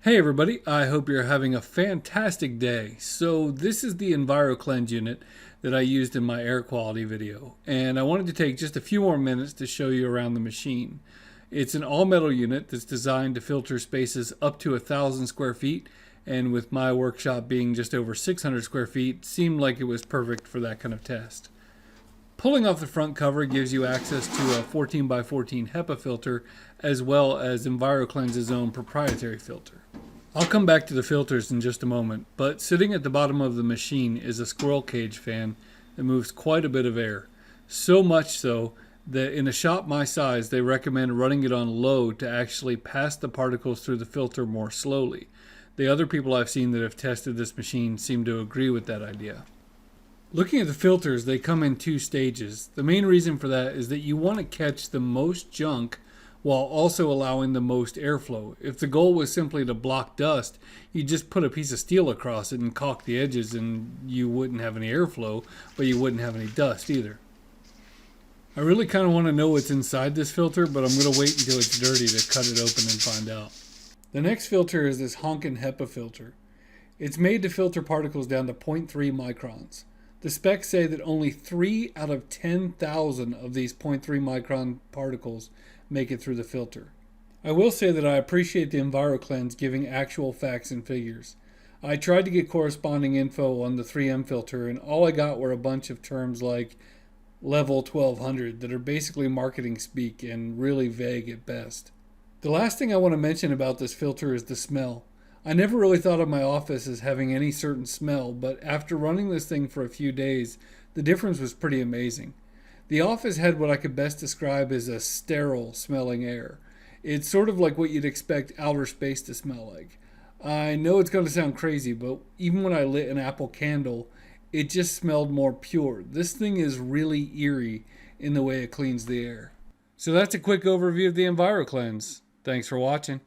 Hey everybody, I hope you're having a fantastic day. So this is the EnviroKlenz unit that I used in my air quality video, and I wanted to take just a few more minutes to show you around the machine. It's an all-metal unit that's designed to filter spaces up to 1,000 square feet, and with my workshop being just over 600 square feet, seemed like it was perfect for that kind of test. Pulling off the front cover gives you access to a 14 by 14 HEPA filter as well as EnviroKlenz's own proprietary filter. I'll come back to the filters in just a moment, but sitting at the bottom of the machine is a squirrel cage fan that moves quite a bit of air. So much so that in a shop my size they recommend running it on low to actually pass the particles through the filter more slowly. The other people I've seen that have tested this machine seem to agree with that idea. Looking at the filters, they come in two stages. The main reason for that is that you want to catch the most junk while also allowing the most airflow. If the goal was simply to block dust, you'd just put a piece of steel across it and caulk the edges and you wouldn't have any airflow, but you wouldn't have any dust either. I really kind of want to know what's inside this filter, but I'm going to wait until it's dirty to cut it open and find out. The next filter is this honkin' HEPA filter. It's made to filter particles down to 0.3 microns. The specs say that only 3 out of 10,000 of these 0.3 micron particles make it through the filter. I will say that I appreciate the EnviroKlenz giving actual facts and figures. I tried to get corresponding info on the 3M filter, and all I got were a bunch of terms like level 1200 that are basically marketing speak and really vague at best. The last thing I want to mention about this filter is the smell. I never really thought of my office as having any certain smell, but after running this thing for a few days, the difference was pretty amazing. The office had what I could best describe as a sterile smelling air. It's sort of like what you'd expect outer space to smell like. I know it's going to sound crazy, but even when I lit an Apple candle, it just smelled more pure. This thing is really eerie in the way it cleans the air. So that's a quick overview of the EnviroKlenz. Thanks for watching.